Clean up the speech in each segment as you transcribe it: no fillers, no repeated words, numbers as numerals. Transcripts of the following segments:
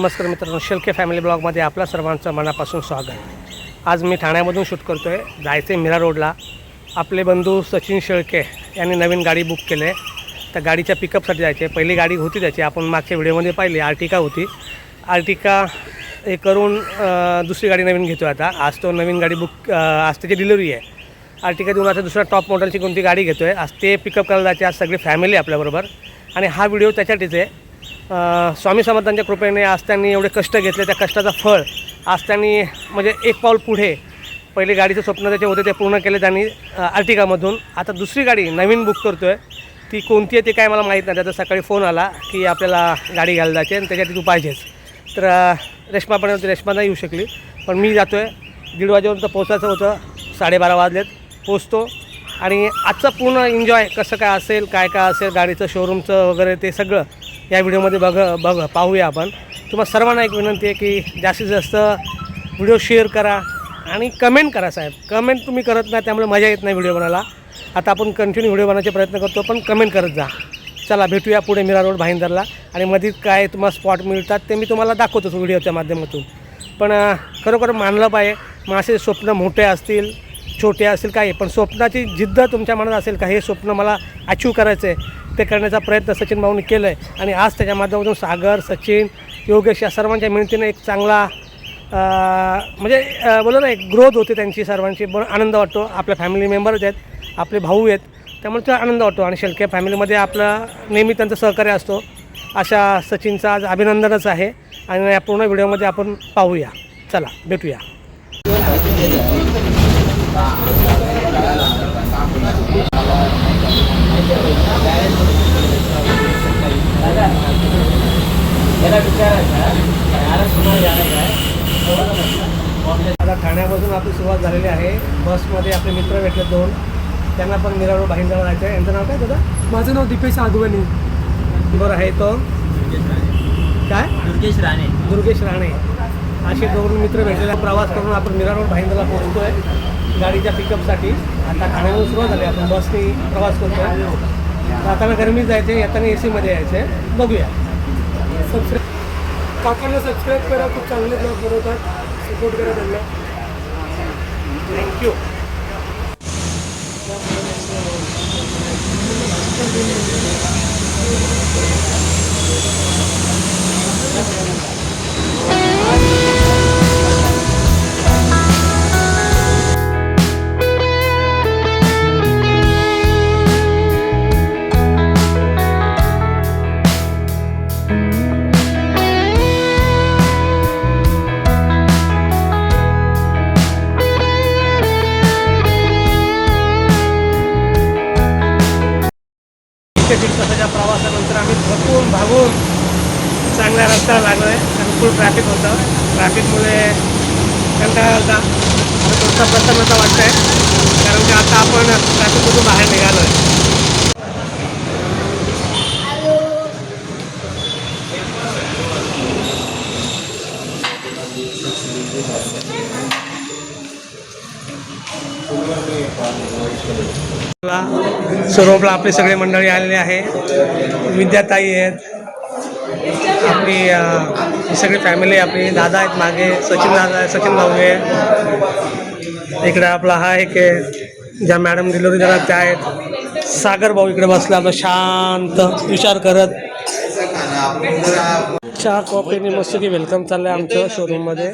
नमस्कार मित्रांनो, शेळके फॅमिली ब्लॉगमध्ये आपल्या सर्वांचं मनापासून स्वागत। आज मी ठाण्यामधून शूट करतो आहे। जायचे मीरा रोडला। आपले बंधू सचिन शेळके यांनी नवीन गाडी बुक केली आहे। त्या गाडीच्या पिकअपसाठी जायचे। पहिली गाडी होती त्याची, आपण मागच्या व्हिडिओमध्ये पाहिली, आर्टिका होती। आर्टिका हे करून दुसरी गाडी नवीन घेतो आता। आज तो नवीन गाडी बुक, आज त्याची डिलिव्हरी आहे। आर्टिका देऊन आता दुसरा टॉप मॉडेलची कोणती गाडी घेतो आहे। आज ते पिकअप करायला जायचे। आज सगळी फॅमिली आपल्याबरोबर आणि हा व्हिडिओ त्याच्यासाठीच आहे। स्वामी समर्थांच्या कृपेने आज त्यांनी एवढे कष्ट घेतले, त्या कष्टाचं फळ आज त्यांनी म्हणजे एक पाऊल पुढे, पहिले गाडीचं स्वप्न त्याचे होते ते पूर्ण केले त्यांनी आर्टिकामधून। आता दुसरी गाडी नवीन बुक करतो आहे। ती कोणती आहे ते काय मला माहीत नाही। त्याचा सकाळी फोन आला की आपल्याला गाडी घ्यायला जायची आणि त्याच्यासाठी तू पाहिजेच। तर रेश्मा पण होती, रेश्मा नाही येऊ शकली, पण मी जातो आहे। 1:30 वाजेपर्यंत पोहोचायचं होतं, 12:30 वाजलेत, पोचतो। आणि आजचं पूर्ण एन्जॉय कसं काय असेल, काय काय असेल गाडीचं, शोरूमचं वगैरे ते सगळं या व्हिडिओमध्ये पाहूया आपण। तुम्हाला सर्वांना एक विनंती आहे की जास्तीत जास्त व्हिडिओ शेअर करा आणि कमेंट करा साहेब। कमेंट तुम्ही करत नाही त्यामुळे मजा येत नाही व्हिडिओ बनायला। आता आपण कंटिन्यू व्हिडिओ बनवायचे प्रयत्न करतो, पण कमेंट करत जा। चला भेटूया पुढे मीरा रोड भाईंदरला, आणि मध्ये काय तुम्हाला स्पॉट मिळतात ते मी तुम्हाला दाखवतो व्हिडिओच्या माध्यमातून। पण खरोखर मानलं पाहिजे, माझे स्वप्न मोठे असतील छोटे असतील काही, पण स्वप्नाची जिद्द तुमच्या मनात असेल का, हे स्वप्न मला अचीव करायचं आहे, ते करण्याचा प्रयत्न सचिन भाऊंनी केलं आहे। आणि आज त्याच्या माध्यमातून सागर, सचिन, योगेश या सर्वांच्या मिळतीने एक चांगला म्हणजे बोला ना, एक ग्रोथ होते त्यांची सर्वांची। आनंद वाटतो। आपल्या फॅमिली मेंबरच आहेत, आपले भाऊ आहेत, त्यामुळे तो आनंद वाटतो। आणि शेळके फॅमिलीमध्ये आपलं नेहमी त्यांचं सहकार्य असतो। अशा सचिनचं आज अभिनंदनच आहे आणि या पूर्ण व्हिडिओमध्ये आपण पाहूया। चला भेटूया। आता ठाण्यापासून आपली सुरुवात झालेली आहे। बसमध्ये आपले मित्र भेटले 2, त्यांना पण मीरा रोड भाईंदरला जायचं आहे। यांचं नाव काय दादा? माझं नाव दीपेश आगवणे। बरं आहे तो काय? दुर्गेश राणे। असे 2 मित्र भेटलेला प्रवास करून आपण मीरा रोड भाईंदरला पोहोचतो आहे गाडीच्या पिकअपसाठी। आता ठाण्याहून सुरुवात झाली, आपण बसने प्रवास करतो आहे। जाताना गरमीत जायचे, येताना AC मध्ये यायचे। बघूया। काकांना सबस्क्राईब करा, खूप चांगले ब्लॉग बनवतात, सपोर्ट करा त्यांना। थँक्यू। तासाच्या प्रवासानंतर आम्ही थकून भागून चांगल्या रस्त्याला लागलो आहे आणि फुल ट्रॅफिक होतं। ट्रॅफिकमुळे कंटाळा आला, थोडासा प्रसन्नता वाटतं आहे, कारण की आता आपण ट्रॅफिकमधून बाहेर निघालो आहे। स्वरूपला आपली सगळे मंडळी आलेले आहे। विद्याताई आहेत, आपली सगळी फॅमिली, आपली दादा आहेत मागे, सचिन दादा आहे, सचिन भाऊ आहे इकडे। आपला हा एक ज्या मॅडम डिलिव्हरी देणार त्या आहेत। सागर भाऊ इकडे बसला आपला शांत विचार करत। चहा कॉफीने मस्त की वेलकम चाललं आहे आमचं शोरूममध्ये।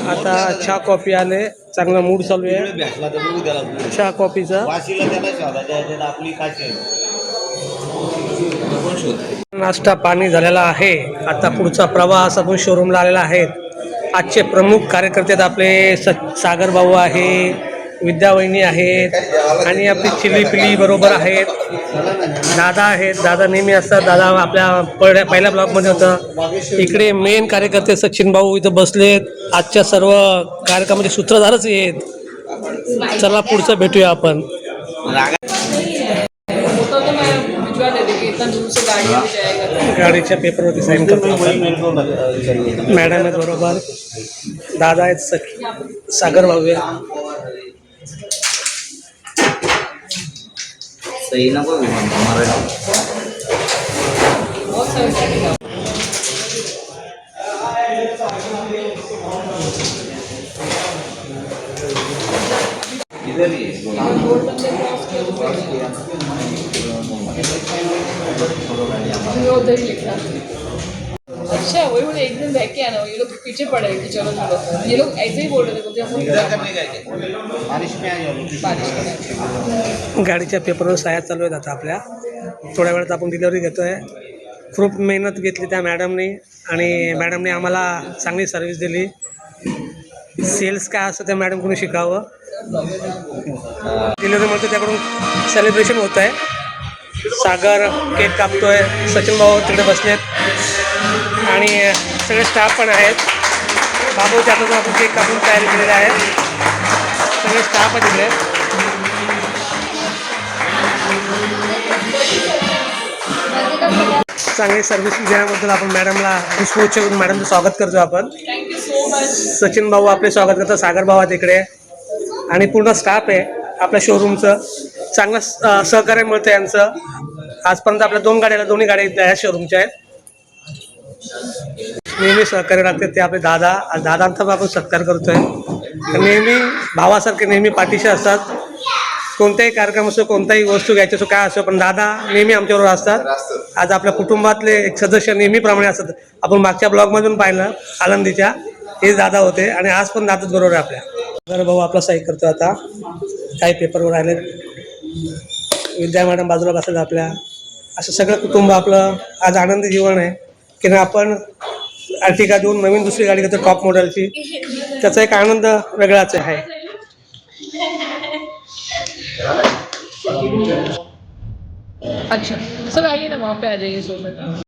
आता चहा कॉफी आले, चांगला मूड चालू आहे चहा कॉफीचा। नाश्ता पाणी झालेला आहे। आता पुढचा प्रवास आपण शोरूमला आलेला आहे। आजचे प्रमुख कार्यकर्ते आपले सागर भाऊ आहे, विद्यावहिनी आहेत, आणि आपली चिली पिली बरोबर आहेत, दादा आहेत। दादा नेहमी असतात, दादा आपल्या पहिल्या ब्लॉकमध्ये होतं। इकडे मेन कार्यकर्ते सचिन भाऊ इथं बसलेत, आजच्या सर्व कार्यक्रमाचे सूत्रधारच आहेत। चला पुढचं भेटूया आपण। गाडीच्या पेपरवरती साईन करतो मॅडम आहेत बरोबर, दादा आहेत, सागर भाऊ आहे। सही ना कोई हमारे वो उधर ही लिखना। अच्छा वही बोले एक दिन रह के आना, ये लोग पीछे पड़े कि चलो चलो, ये लोग ऐसे ही बोल रहे थे, बोलते हम बारिश में आए। गाडीच्या पेपरवर साया चालू आहेत आता आपल्या. थोड्या वेळात आपण डिलिव्हरी घेतो आहे. खूप मेहनत घेतली त्या मॅडमनी आणि मॅडमने आम्हाला चांगली सर्व्हिस दिली. सेल्स काय असतं त्या मॅडमकडून शिकावं. डिलिव्हरीमध्ये त्याकडून सेलिब्रेशन होत आहे. सागर केक कापतोय, सचिन भाऊ तिकडे बसलेत आणि सगळे स्टाफ पण आहेत. बाबूच्या हातातून आपण केक कापून तयारी केलेली आहे. सगळे स्टाफ आहे तिकडे. चांगली सर्व्हिस देण्याबद्दल आपण मॅडमला पुष्पगुच्छ करून मॅडमचं स्वागत करतो आपण. Thank you so much. सचिन भाऊ आपले स्वागत करतात, सागर भाऊ आहेत इकडे आणि पूर्ण स्टाफ आहे आपल्या शोरूमचं. चांगलं सहकार्य मिळतं यांचं. आजपर्यंत आपल्या दोन्ही गाड्या या शोरूमच्या आहेत. नेहमी सहकार्य लागते ते आपले दादा. आज दादांचा पण आपण सत्कार करतोय. नेहमी भावासारखे नेहमी पाठीशी असतात. कोणताही कार्यक्रम असो, कोणताही वस्तू घ्यायची असो, काय असो, पण दादा नेहमी आमच्याबरोबर असतात. आज आपल्या कुटुंबातले एक सदस्य नेहमीप्रमाणे असतात. आपण मागच्या ब्लॉगमधून पाहिलं आनंदीच्या, हे दादा होते आणि आज पण दादाच बरोबर आहे आपल्या. बरं भाऊ आपला सही करतो आता. काही पेपरवर राहिले. विद्या मॅडम बाजूला बसतात आपल्या. असं सगळं कुटुंब आपलं आज आनंदी जीवन आहे की ना. आपण अर्टिगा देऊन नवीन दुसरी गाडी घेतो टॉप मॉडेलची. त्याचा एक आनंद वेगळाच आहे. अच्छा सर आइए ना, वहाँ पे आ जाइए सोफे.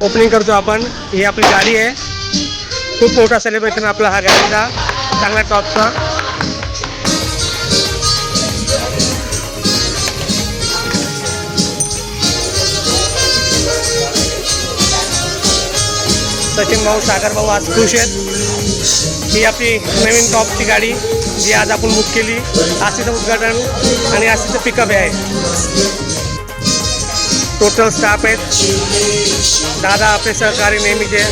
ओपनिंग करतो आपण. ही आपली गाडी आहे. खूप मोठा सेलिब्रेशन आपला हा गाडीचा, चांगला टॉपचा. सचिन भाऊ, सागर भाऊ आज खुश आहेत. ही आपली नवीन टॉपची गाडी जी आज आपण बुक केली. आज तिचं उद्घाटन आणि आज तिचं पिकअप आहे. टोटल स्टाफ आहेत. दादा आपले सहकारी नेहमीचे.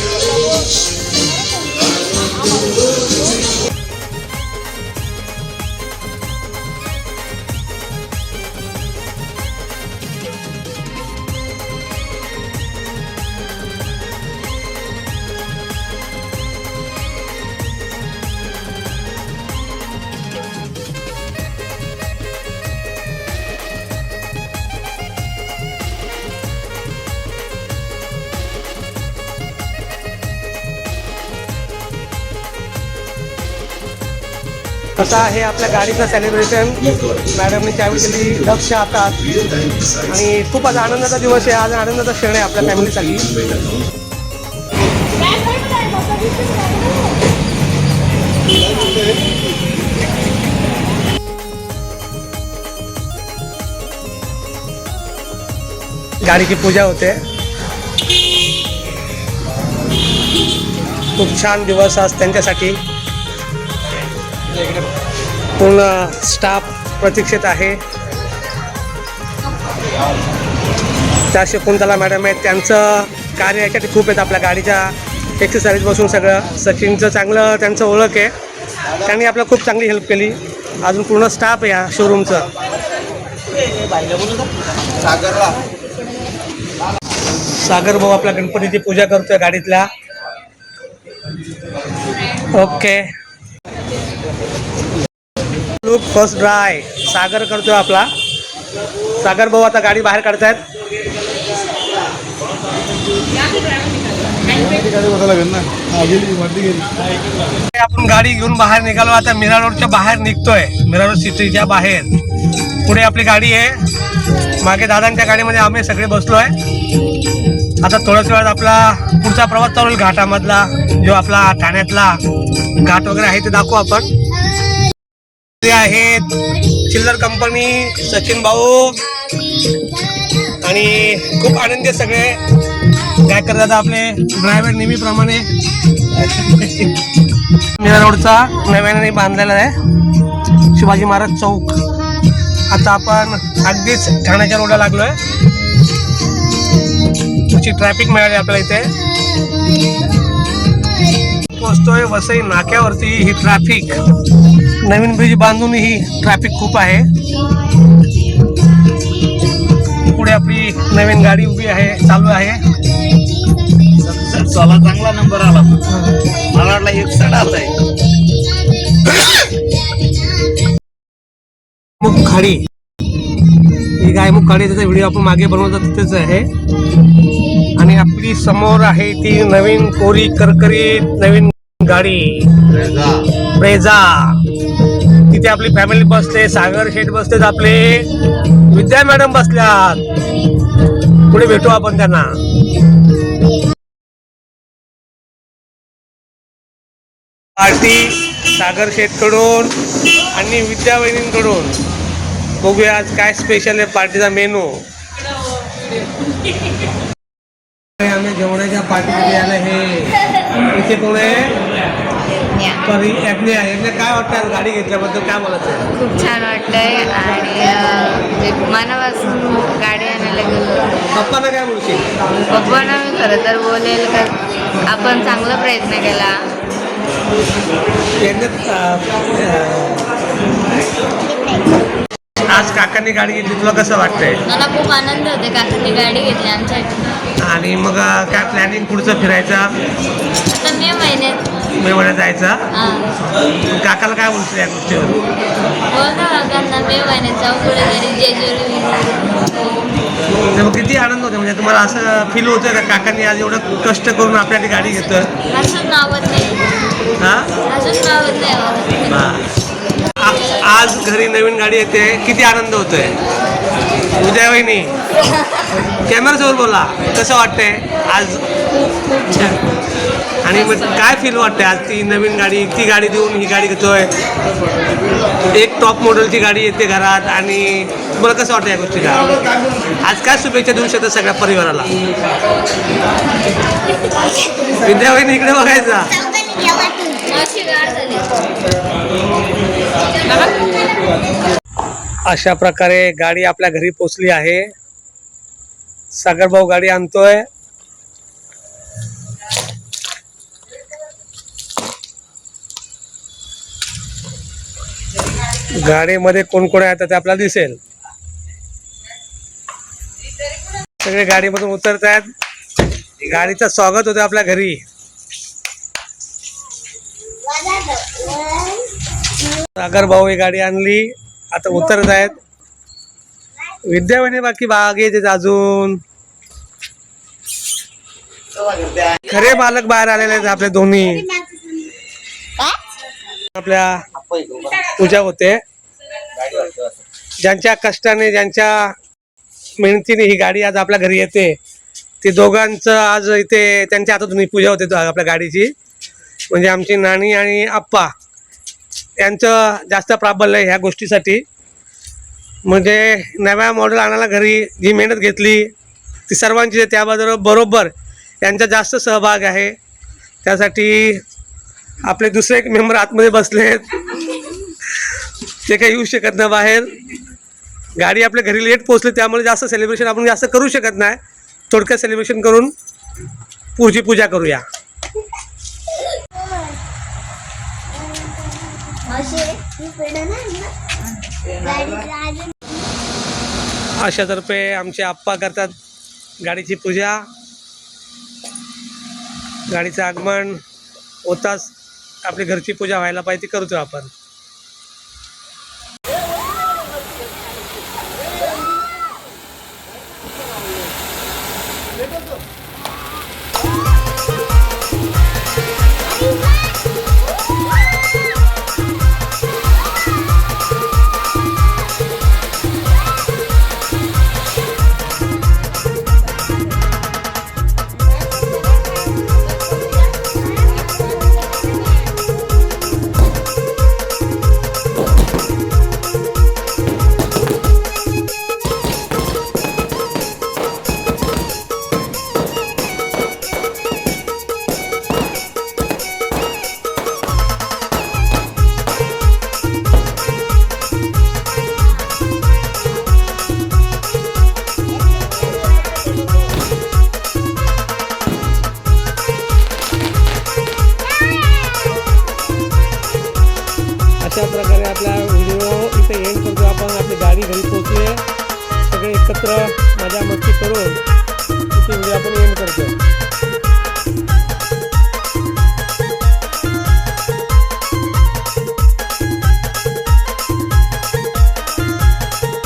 कसं आहे आपल्या गाडीचं सेलिब्रेशन. मॅडमने चावी दिली, लक्ष हातात आणि खूप आज आनंदाचा दिवस आहे. आज आनंदाचा क्षण आहे आपल्या फॅमिलीसाठी. गाडीची पूजा होते. खूप छान दिवस आज त्यांच्यासाठी. पूर्ण स्टाफ प्रतीक्षेत आहे. त्या शकुंतला मॅडम आहेत, त्यांचं कार्य याच्यासाठी खूप आहेत. आपल्या गाडीच्या एक्सेसरीजपासून सगळं. सचिनचं चांगलं त्यांचं ओळख आहे. त्यांनी आपल्याला खूप चांगली हेल्प केली. अजून पूर्ण स्टाफ आहे या शोरूमचं. सागर भाऊ आपल्या गणपतीची पूजा करतोय गाडीतल्या. ओके, लुक फर्स्ट ड्राय सागर करतोय आपला. सागर भाऊ आता गाडी बाहेर काढतायत. आपण गाडी घेऊन बाहेर निघालो. आता मीरा रोडच्या बाहेर निघतोय, मीरा रोड सिटीच्या बाहेर. पुढे आपली गाडी आहे, मागे दादांच्या गाडीमध्ये आम्ही सगळे बसलोय. आता थोड्याच वेळात आपला पुढचा प्रवास चालू होईल घाटामधला, जो आपला ठाण्यातला घाट वगैरे आहे ते दाखवू आपण. ते आहेत चिल्लर कंपनी, सचिन भाऊ आणि खूप आनंदी आहे सगळे. काय करतात आपले ड्रायव्हर नेहमीप्रमाणे. मीरा रोडचा नव्याने बांधलेला आहे शिवाजी महाराज चौक. आता आपण अगदीच ठाण्याच्या रोडला लागलोय. अशी ट्रॅफिक मिळाली आपल्याला इथे. पोहोचतोय वसई नाक्यावरती. ही ट्रॅफिक नवीन ब्रिज बांधून ही ट्रॅफिक खूप आहे. पुढे आपली नवीन गाडी उभी आहे, चालू आहे. चला चांगला नंबर आला, मला वाटला 61 आलाय. मुखखाडी, ही गायमुख खाडी, त्याचा व्हिडिओ आपण मागे बनवतो तिथेच आहे. आणि आपली समोर आहे ती नवीन कोरी करकरीत नवीन गाडी ब्रेझा. तिथे आपली फॅमिली बसते, सागर शेठ बसलेत, आपले विद्या मॅडम बसल्यात. पुढे भेटू आपण त्यांना. पार्टी सागर शेठकडून आणि विद्या वहिनींकडून. बघूया आज काय स्पेशल आहे पार्टीचा मेनू. आम्ही जेवणाच्या पार्टीमध्ये आलं. हे इथे कोण आहे? यज्ञ आहे. काय वाटतं गाडी घेतल्याबद्दल, काय बोलायचं? खूप छान वाटलंय आणि मनापासून गाडी आणायला गेलो. पप्पांना काय बोलशील? पप्पांना मी खरं तर बोलेल का आपण चांगला प्रयत्न केला. आज काकांनी गाडी घेतली, तुला कसं वाटतंय? मला खूप आनंद होते काकांनी गाडी घेतली आमच्यासाठी. आणि मग काय प्लॅनिंग पुढचं फिरायचा? आता मे महिन्यात जायचा. काकाला काय बोलतो या गोष्टीवर? बोलतो काकांना मे महिन्यात जाऊ कुठेतरी जेजुरी. मग किती आनंद होतो, म्हणजे तुम्हाला असं फील होतं का काकांनी आज एवढं कष्ट करून आपल्याला गाडी घेतोय? अजून नावत नाही, हा अजून नावत नाही. आज घरी नवीन गाडी येते, किती आनंद होतोय? उद्या वहिनी कॅमेरासमोर बोला, कसं वाटतंय आज? आणि मग काय फील वाटतंय आज? ती नवीन गाडी, ती गाडी देऊन ही गाडी घेतोय. एक टॉप मॉडेलची गाडी येते घरात. आणि तुम्हाला कसं वाटतं या गोष्टीला? आज काय शुभेच्छा देऊ शकता सगळ्या परिवाराला? विद्या वहिनी इकडे बघायचा. अशा प्रकारे गाडी आपल्या घरी पोचली आहे. सागर भाऊ गाडी आणतोय. गाडीमध्ये कोण कोण आहे ते आपल्याला दिसेल. सगळे गाडीमधून उतरत आहेत. गाडीचं स्वागत होतं आपल्या घरी. सागर भाऊ ही गाडी आणली, आता उतरत आहेत. विद्यावहिनी बाकी बागे अजून. खरे मालक बाहेर आलेले आहेत आपले दोन्ही. आपल्या पूजा होते, ज्यांच्या कष्टाने ज्यांच्या मेहनतीने ही गाडी आज आपल्या घरी येते, ते दोघांचं आज इथे त्यांच्या हातातून ही पूजा होते आपल्या गाडीची. म्हणजे आमची नानी आणि आप्पा यांचं जास्त प्राबल्य आहे ह्या गोष्टीसाठी. म्हणजे नव्या मॉडेल आणायला घरी जी मेहनत घेतली ती सर्वांची आहे, त्याबद्दल बरोबर यांचा जास्त सहभाग आहे. त्यासाठी आपले दुसरे एक मेंबर आतमध्ये बसले आहेत, ते काही येऊ शकत नाही बाहेर. गाडी आपल्या घरी लेट पोचली, त्यामुळे जास्त सेलिब्रेशन आपण जास्त करू शकत नाही. थोडक्यात सेलिब्रेशन करून पुढची पूजा करूया. अशातर्फे आमचे आप्पा करतात गाडीची पूजा. गाडीचं आगमन होताच आपली घरची पूजा व्हायला पाहिजे, ती करतो आपण. मित्र मजा मस्ती करून इथे व्हिडिओ आपण एंड करतो.